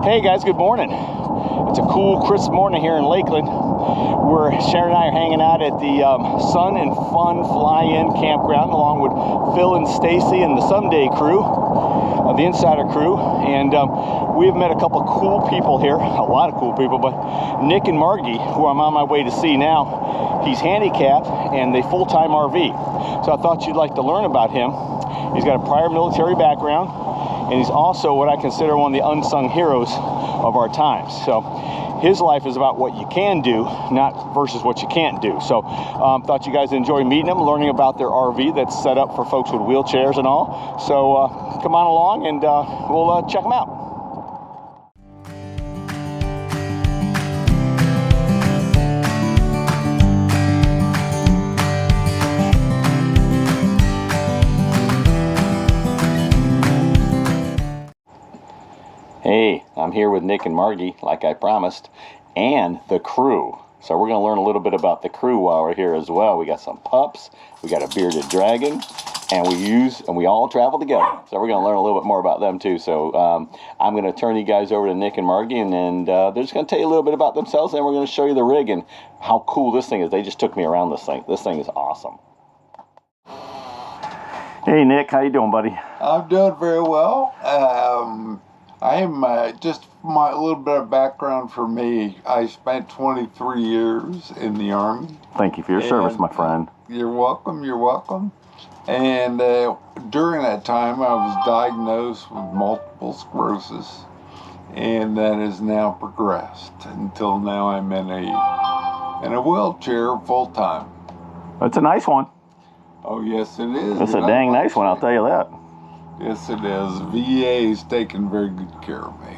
Hey guys, good morning. It's a cool, crisp morning here in Lakeland. Sharon and I are hanging out at the Sun and Fun Fly-In campground along with Phil and Stacy and the Someday crew, the Insider crew. And we've met a couple cool people here, a lot of cool people, but Nick and Margie, who I'm on my way to see now, he's handicapped and they Fulltime RV. So I thought you'd like to learn about him. He's got a prior military background, and he's also what I consider one of the unsung heroes of our times. So his life is about what you can do, not versus what you can't do. So thought you guys enjoy meeting them, learning about their RV that's set up for folks with wheelchairs and all. So come on along and we'll check them out. Hey, I'm here with Nick and Margie, like I promised, and the crew. So we're going to learn a little bit about the crew while we're here as well. We got some pups, we got a bearded dragon, and we all travel together. So we're going to learn a little bit more about them too. So I'm going to turn you guys over to Nick and Margie, and they're just going to tell you a little bit about themselves, and then we're going to show you the rig and how cool this thing is. They just took me around this thing. This thing is awesome. Hey Nick, how you doing, buddy? I'm doing very well. I'm just a little bit of background for me. I spent 23 years in the Army. Thank you for your service, my friend. You're welcome, you're welcome. And during that time, I was diagnosed with multiple sclerosis, and that has now progressed until now I'm in a wheelchair full time. It's a nice one. Oh, yes, it is. It's a dang nice one, I'll tell you that. Yes, it is. VA is taking very good care of me.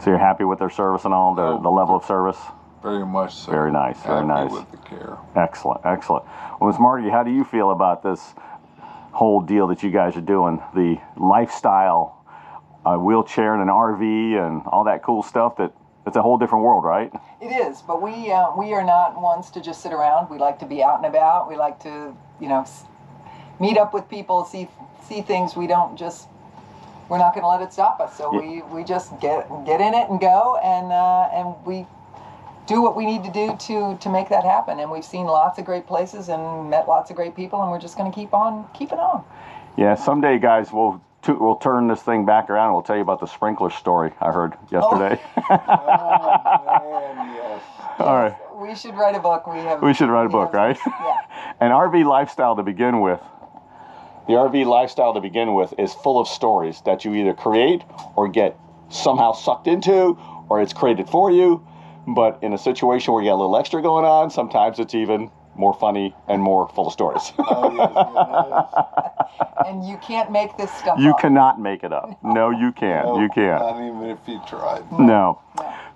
So you're happy with their service and all, the level of service? Very much so. Very nice, very nice. Happy with the care. Excellent, excellent. Well, Ms. Margie, how do you feel about this whole deal that you guys are doing? The lifestyle, wheelchair and an RV and all that cool stuff, it's a whole different world, right? It is, but we are not ones to just sit around. We like to be out and about. We like to, meet up with people, see things. We're not going to let it stop us. So we just get in it and go, and we do what we need to do to make that happen. And we've seen lots of great places and met lots of great people, and we're just going to keep it on. Yeah, someday, guys, we'll turn this thing back around and we'll tell you about the sprinkler story I heard yesterday. Oh, man, yes. All right. We should write a book. We should write a book, right? Yeah. An RV lifestyle to begin with. The RV lifestyle to begin with is full of stories that you either create or get somehow sucked into, or it's created for you. But in a situation where you got a little extra going on, sometimes it's even more funny and more full of stories. Oh, yes. And you can't make this stuff You up. cannot make it up. No, you can't. No, you can't. Not even if you tried. No.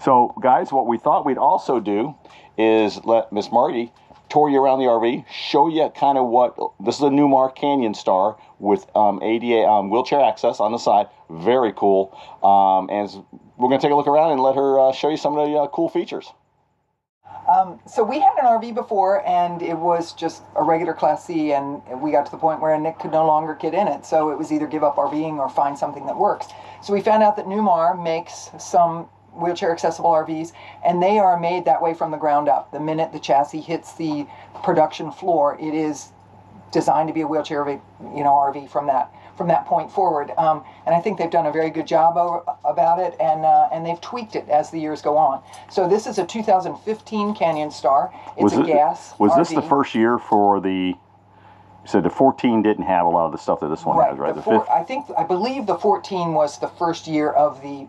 So, guys, what we thought we'd also do is let Miss Margie tour you around the RV, show you kind of what, this is a Newmar Canyon Star with ADA wheelchair access on the side. Very cool. And we're going to take a look around and let her show you some of the cool features. So we had an RV before, and it was just a regular Class C, and we got to the point where Nick could no longer get in it. So it was either give up RVing or find something that works. So we found out that Newmar makes some wheelchair accessible RVs, and they are made that way from the ground up. The minute the chassis hits the production floor, it is designed to be a wheelchair RV from that point forward. And I think they've done a very good job about it, and they've tweaked it as the years go on. So this is a 2015 Canyon Star. It's a gas Was RV. this the first year for the? You said the 14 didn't have a lot of the stuff that this one has, right? I believe the 14 was the first year of the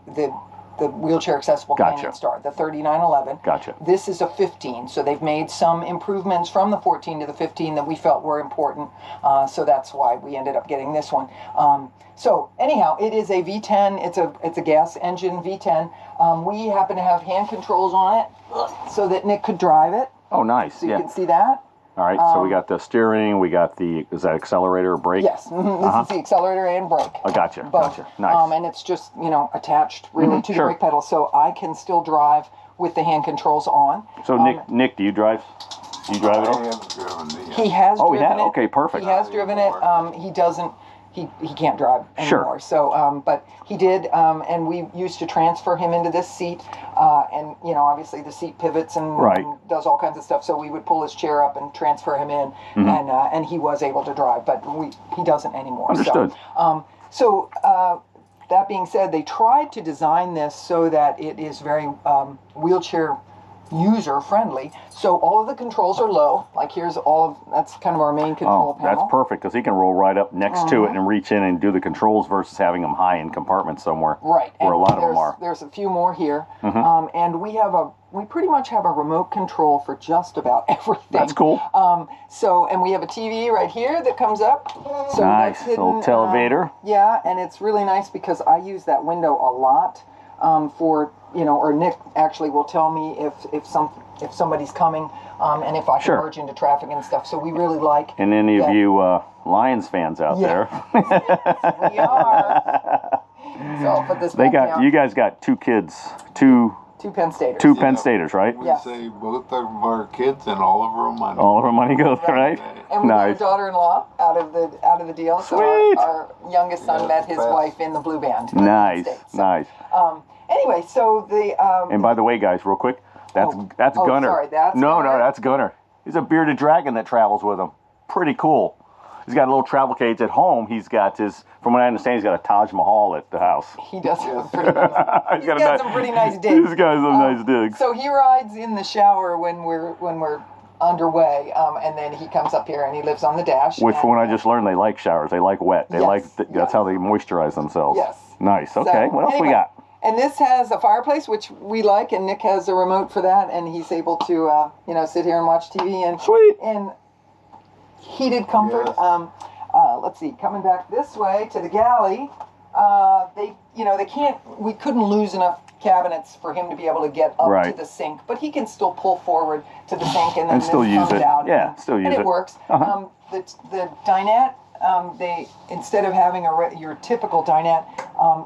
wheelchair accessible Canyon Star, the 3911. Gotcha. This is a 15, so they've made some improvements from the 14 to the 15 that we felt were important. So that's why we ended up getting this one. So anyhow, it is a V10. It's a gas engine V10. We happen to have hand controls on it so that Nick could drive it. Oh, nice. So you can see that. All right, so we got the steering, we got is that accelerator or brake? Yes, this is the accelerator and brake. Oh, gotcha, Both. gotcha, nice. And it's just, attached really to the brake pedal, so I can still drive with the hand controls on. So Nick, do you drive? Do you drive it? I haven't driven it. He has driven it. Okay, perfect. He has driven it. He doesn't he can't drive anymore. Sure. So, but he did, and we used to transfer him into this seat, and you know, obviously the seat pivots and, Right. and does all kinds of stuff. So we would pull his chair up and transfer him in, and he was able to drive, but he doesn't anymore. Understood. So, that being said, they tried to design this so that it is very wheelchair user friendly. So all of the controls are low. Like here's that's kind of our main control panel. That's perfect because he can roll right up next to it and reach in and do the controls versus having them high in compartments somewhere. Right. Where a lot of them are. There's a few more here, and we pretty much have a remote control for just about everything. That's cool. And we have a TV right here that comes up. So Nice. that's hidden, Little televator. Yeah, and it's really nice because I use that window a lot for, you know, or Nick actually will tell me if somebody's coming and if I can merge into traffic and stuff. So we really like. And any of you Lions fans out there? Yes, we are. So I'll put this back down. You guys got two kids, two Penn Staters. Two Penn Staters, right? We Yes. say both of our kids and all of our money. All of our money goes there, right? And we Nice. got a daughter-in-law out of the deal. Sweet. So our youngest son met his best. wife in the blue band. Nice, nice. Anyway, so the And by the way, guys, real quick, that's Gunner. Sorry, that's no, Gunner? that's Gunner. He's a bearded dragon that travels with him. Pretty cool. He's got a little travel cage at home. He's got from what I understand, he's got a Taj Mahal at the house. He does have pretty nice. He's got some pretty nice digs. He's got some nice digs. So he rides in the shower when we're underway, and then he comes up here and he lives on the dash. Which, from what I just learned, they like showers. They like wet. They Yes, that's how they moisturize themselves. Yes. Nice. Okay. So, What else we anyway, got? And this has a fireplace, which we like, and Nick has a remote for that, and he's able to, sit here and watch TV and Sweet. in heated comfort. Yes. Let's see, coming back this way to the galley, we couldn't lose enough cabinets for him to be able to get up Right. to the sink, but he can still pull forward to the sink and then And still it use comes it. out. Yeah, still use and it. it works. Uh-huh. The dinette, they instead of having your typical dinette,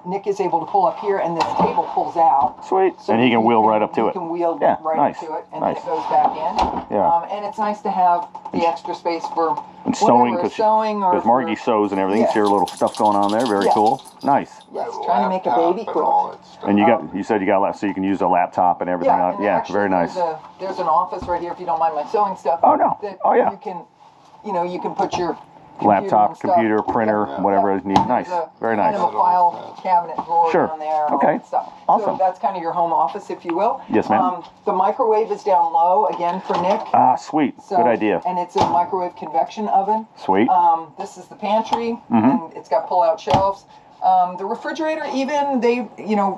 Nick is able to pull up here, and this table pulls out. Sweet. So And he can wheel right up to he it. can wheel Yeah, right nice, up to it, and nice. then it goes back in. Yeah. And it's nice to have the extra space for And sewing, sewing, or because Margie sews and everything. Yeah. See her little stuff going on there. Very Yeah. cool. Nice. Yes, trying to make a baby Laptop and all quilt. that stuff. And you said you got so you can use a laptop and everything. Yeah, on. and Yeah, actually very nice. There's an office right here if you don't mind my sewing stuff. Oh, no. That Oh, yeah. You can put your Laptop, and stuff. computer, printer, Yeah. whatever is needed. Nice. There's a Very nice. Kind of a file cabinet drawer Sure. down there. And Okay. All that stuff. Awesome. So that's kind of your home office, if you will. Yes, ma'am. The microwave is down low again for Nick. Ah, sweet. So- Good idea. And it's a microwave convection oven. Sweet. This is the pantry, Mm-hmm. and it's got pull-out shelves. The refrigerator, even they,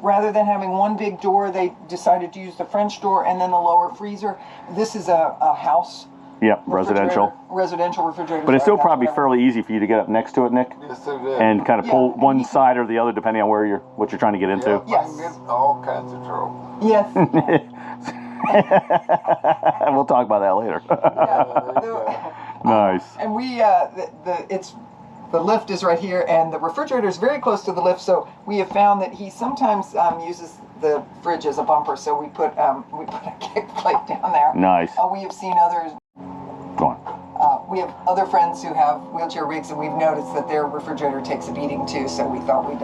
rather than having one big door, they decided to use the French door and then the lower freezer. This is a house. Yep, residential. Residential refrigerator. But it's still Sorry, probably that's fairly easy for you to get up next to it, Nick, Yes, it is. and kind of Yeah, pull and one you- side or the other depending on what you're trying to get into. Yeah, Yes. I can get all kinds of trouble. Yes. We'll talk about that later. Nice. And we, the lift is right here, and the refrigerator is very close to the lift. So we have found that he sometimes uses the fridge as a bumper. So we put a kick plate down there. Nice. We have seen others. Go on. We have other friends who have wheelchair rigs, and we've noticed that their refrigerator takes a beating too. So we thought we'd.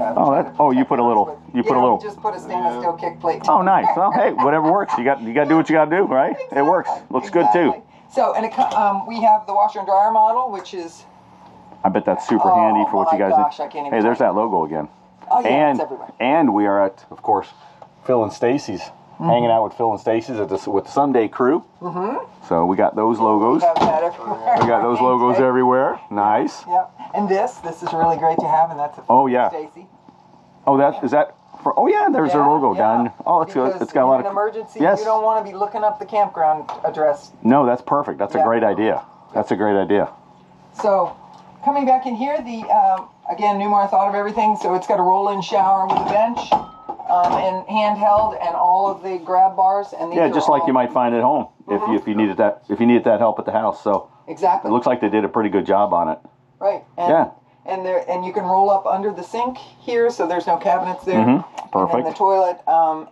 You put a little. We just put a stainless steel kick plate. Oh, nice. Well, hey, whatever works. You got to do what you got to do, right? It works. Looks good too. Exactly. So, and we have the washer and dryer model, which is. I bet that's super handy for what you my guys gosh, do. I can't even Hey, there's tell that logo again. Oh yeah, And it's everywhere. and we are at, of course, Phil and Stacy's. Hanging out with Phil and Stacy's with the Sunday crew. Mm-hmm. So we got those logos. We have that everywhere. We got those logos everywhere. Nice. Yep. And this is really great to have, and that's a Oh, yeah. Stacy. Oh, is that for? Oh yeah, there's their logo down. Oh, it's good. Because It's got a lot in of. an emergency. Yes. You don't want to be looking up the campground address. No, that's perfect. That's a Yeah. great idea. That's a great idea. So, coming back in here, again, Newmar thought of everything. So it's got a roll-in shower with a bench, and handheld, and all of the grab bars. And these Yeah, are just like all- you might find at home if you needed that help at the house. So Exactly. it looks like they did a pretty good job on it. Right. And, Yeah. And you can roll up under the sink here, so there's no cabinets there. Mhm. Perfect. And then the toilet,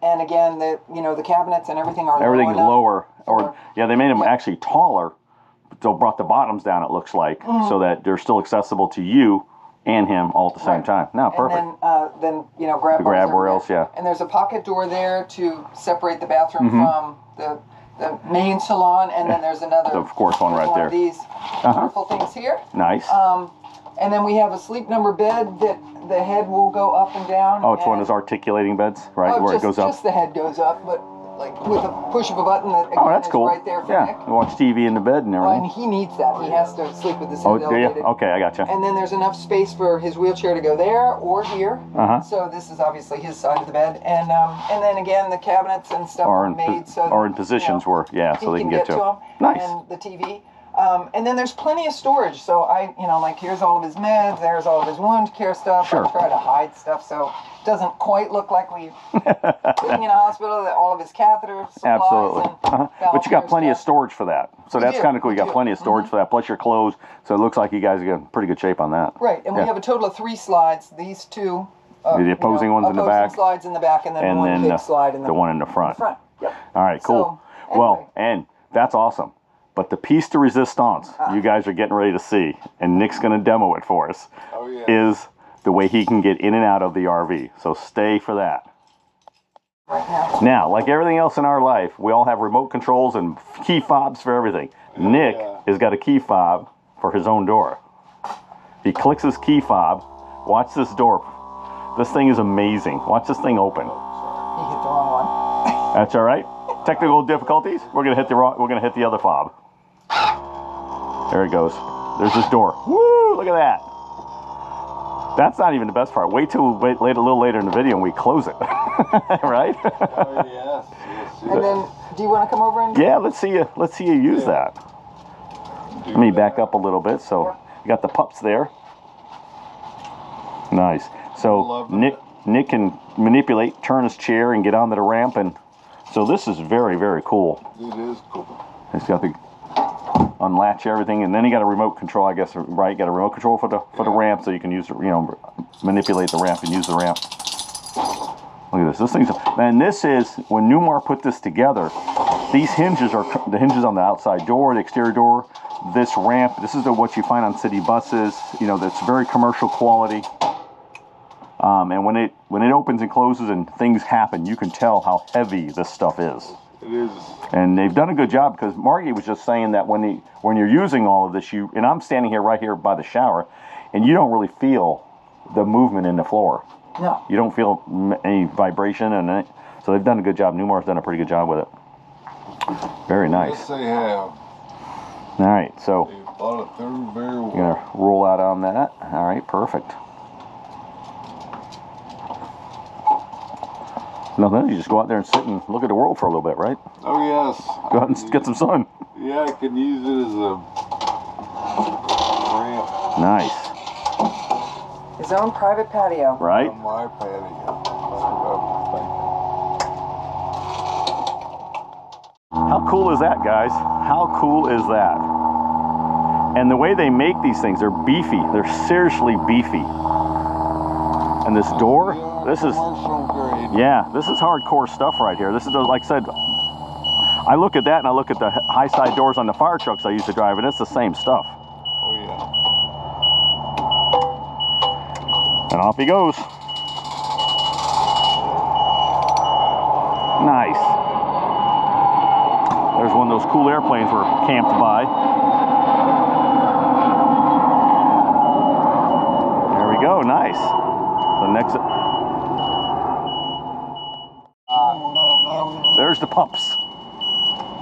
and again, the cabinets and everything are Everything's low enough. lower, they made them actually taller. So brought the bottoms down. It looks like so that they're still accessible to you and him all at the same time. No, perfect. And then you know, grab The grab bars rails, everywhere. yeah. And there's a pocket door there to separate the bathroom Mm-hmm. from the main salon, and then there's another. Of course, one right one there. Of these wonderful things here. Nice. And then we have a sleep number bed that the head will go up and down. Oh, it's one of those articulating beds, right? Oh, where just, it goes up. Just the head goes up, but like with a push of a button that again, Oh, that's is cool. right there for Yeah, Nick. you watch TV in the bed and Well, everything. and he needs that. He has to sleep with his head Oh, do you? elevated. Okay, I got you. And then there's enough space for his wheelchair to go there or here. Uh-huh. So this is obviously his side of the bed, and then again the cabinets and stuff Are are in made so are in that, positions where, yeah, he so they can get to them. them. Nice. And the TV. And then there's plenty of storage. So like here's all of his meds, there's all of his wound care stuff. Sure. I try to hide stuff so it doesn't quite look like we're living in a hospital. That all of his catheter supplies. Absolutely. And But you got valve plenty of stuff. storage for that. So We that's do, kind of cool. You we got do. plenty of storage for that, plus your clothes. So it looks like you guys are in pretty good shape on that. Right, and we Yeah. have a total of 3 slides. These two. The opposing ones in the opposing back. slides in the back, and then one big slide in the one in the front. front. Yep. All right, cool. So, Well, anyway. and that's awesome. But the piece de resistance you guys are getting ready to see, and Nick's going to demo it for us, Oh, yeah. is the way he can get in and out of the RV. So stay for that. Right now. Now, like everything else in our life, we all have remote controls and key fobs for everything. Nick has got a key fob for his own door. He clicks his key fob. Watch this door. This thing is amazing. Watch this thing open. He hit the wrong one. That's all right. Technical difficulties. We're gonna hit the other fob. There it goes. There's this door. Woo! Look at that. That's not even the best part. Wait a little later in the video and we close it. Right? Oh, yes. And then, do you want to come over and? Yeah. Let's see you use that. Let me back up a little bit. So you got the pups there. Nice. So Loving Nick can manipulate, turn his chair, and get onto the ramp, and so this is very, very cool. It is cool. It's got the unlatch everything, and then you got a remote control, I guess, right? You got a remote control for the ramp, so you can use manipulate the ramp and use the ramp. Look at this. This thing's, and this is when Newmar put this together. These hinges are the hinges on the outside door, the exterior door. This ramp. This is what you find on city buses. That's very commercial quality. And when it opens and closes and things happen, you can tell how heavy this stuff is. It is. And they've done a good job, because Margie was just saying that when you're using all of this, and I'm standing here right here by the shower, and you don't really feel the movement in the floor. No. You don't feel any vibration, so they've done a good job. Newmar's done a pretty good job with it. Very nice. Yes, they have. All right, so They thought it through very well. you're gonna roll out on that. All right, perfect. No, then you just go out there and sit and look at the world for a little bit, right? Oh, yes. Go out and get some sun. Yeah, I can use it as a ramp Nice, His own private patio. right? on my patio. That's what I was How cool is that, guys? How cool is that? And the way they make these things, they're beefy. They're seriously beefy. And this door, thinking. this is, Commercial grade. yeah, this is hardcore stuff right here. This is, like I said, I look at that and I look at the high side doors on the fire trucks I used to drive, and it's the same stuff. Oh, yeah. And off he goes. Nice. There's one of those cool airplanes we're camped by. There we go, nice. So next, there's the pups.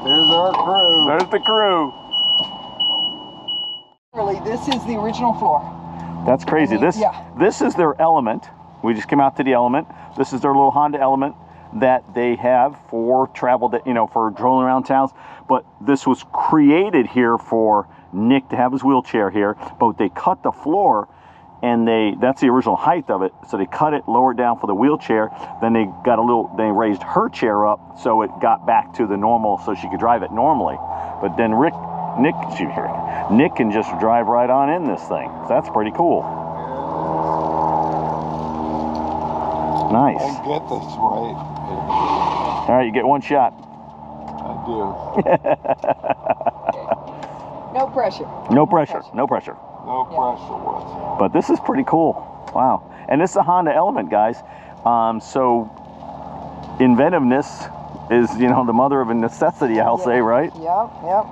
There's our crew. There's the crew. Really, this is the original floor. That's crazy. This is their Element. We just came out to the Element. This is their little Honda Element that they have for travel, for drolling around towns. But this was created here for Nick to have his wheelchair here. But they cut the floor, and that's the original height of it. So they cut it, lowered down for the wheelchair. Then they raised her chair up so it got back to the normal, so she could drive it normally. But then Nick can just drive right on in this thing. So that's pretty cool. Nice. I get this right. All right, you get one shot. I do. No pressure. No pressure. No pressure. No pressure with But this is pretty cool. Wow. And this is a Honda Element, guys. So inventiveness is, you know, the mother of a necessity, I'll say, right? Yep.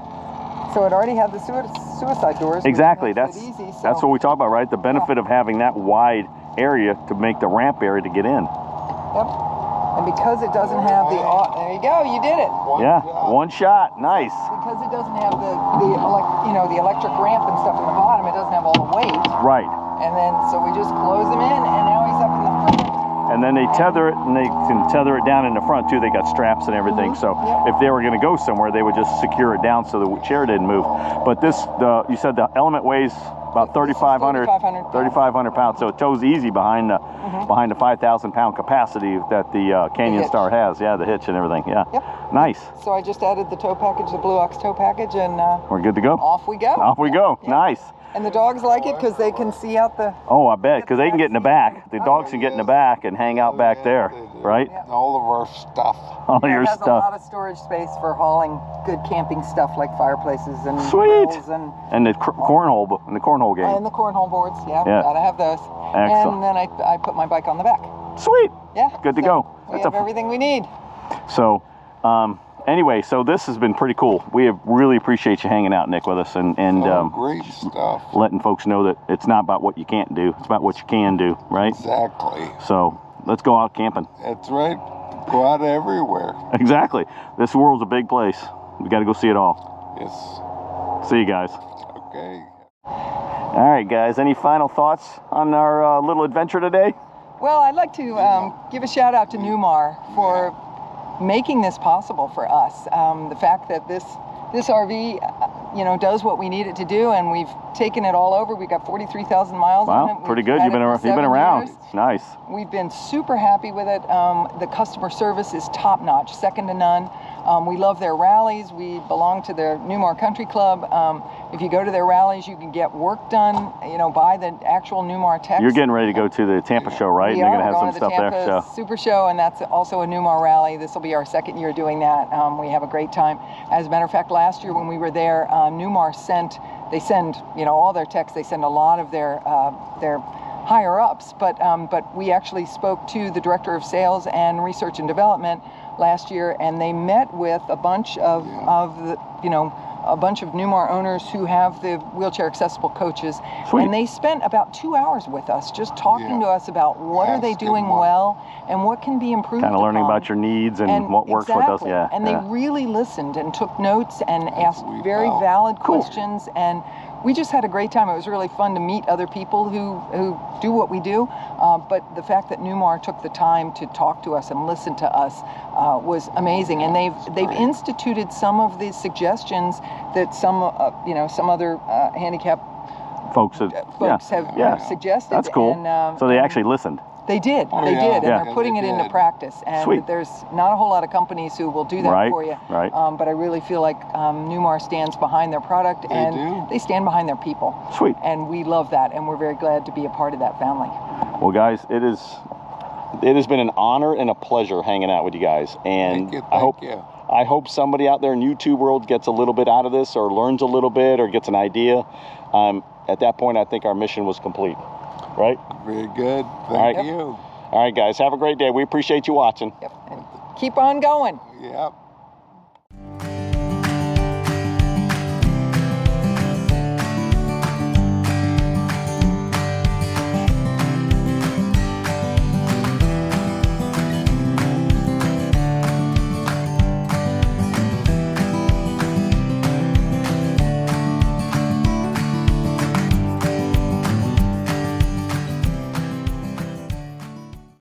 So it already had the suicide doors. which Exactly. makes That's it easy, so. that's what we talk about, right? The benefit of having that wide area to make the ramp area to get in. Yep. And because it doesn't have the, there you go, you did it. One shot. Nice. Because it doesn't have the electric ramp and stuff in the bottom, it doesn't have all the weight. Right. And then, so we just close him in, and now he's up in the front. And then they tether it, and they can tether it down in the front too. They got straps and everything. So if they were going to go somewhere, they would just secure it down so the chair didn't move. But this, you said the Element weighs about 3,500 pounds. So it tows easy behind the 5,000 pound capacity that the Canyon Star has. Yeah, the hitch and everything. Yeah. Yep. Nice. So I just added the tow package, the Blue Ox tow package, and We're good to go. off we go. Off we go. Yep. Nice. And the dogs like it because they can see out the. Oh, I bet, because they can get in the back. The dogs can get in the back and hang out back there, right? all of our stuff. All Yeah, your it has stuff. a lot of storage space for hauling good camping stuff like fireplaces and Sweet. grills And the cornhole game. and the cornhole boards. Yeah, Yeah. gotta have those. Excellent. And then I put my bike on the back. Sweet. Yeah. Good to so go. We That's have everything we need. So, anyway, so this has been pretty cool. We really appreciate you hanging out, Nick, with us and Great stuff. letting folks know that it's not about what you can't do. It's about what you can do, right? Exactly. So let's go out camping. That's right. Go out everywhere. Exactly. This world's a big place. We got to go see it all. Yes. See you guys. Okay. All right, guys. Any final thoughts on our little adventure today? Well, I'd like to give a shout out to Newmar for making this possible for us. The fact that this RV, does what we need it to do, and we've taken it all over. We've got 43,000 miles on it. Wow, pretty We've good. had You've been it for around. 7 years. Nice. We've been super happy with it. The customer service is top notch, second to none. We love their rallies. We belong to their Newmar Country Club. If you go to their rallies, you can get work done, by the actual Newmar Tech. You're getting ready to go to the Tampa show, right? We and they're are going to have going some to the stuff Tampa there. So. Super Show, and that's also a Newmar rally. This will be our second year doing that. We have a great time. As a matter of fact, last year when we were there, Newmar send all their techs. They send a lot of their higher ups, but we actually spoke to the director of sales and research and development last year, and they met with a bunch of Newmar owners who have the wheelchair accessible coaches. Sweet. And they spent about 2 hours with us just talking to us about what are they Asking doing what- well and what can be improved Kind of learning upon. about your needs and what works, what doesn't. Yeah. And they really listened and took notes and asked we very felt. valid questions, and we just had a great time. It was really fun to meet other people who do what we do, but the fact that Newmar took the time to talk to us and listen to us was amazing. And they've instituted some of the suggestions that some other handicap folks have suggested. That's cool. And, so they actually listened. They did. Oh, They yeah. did, and Yeah. they're putting Yeah, it they into did. practice. And Sweet. there's not a whole lot of companies who will do that Right, for you. right. But I really feel like Newmar stands behind their product, and do. they stand behind their people. Sweet. And we love that, and we're very glad to be a part of that family. Well, guys, it has been an honor and a pleasure hanging out with you guys. And Thank you. I hope somebody out there in YouTube world gets a little bit out of this, or learns a little bit, or gets an idea. At that point, I think our mission was complete. Right? Very good. right. Thank you. All right, guys. Have a great day. We appreciate you watching. Yep. And keep on going. Yep.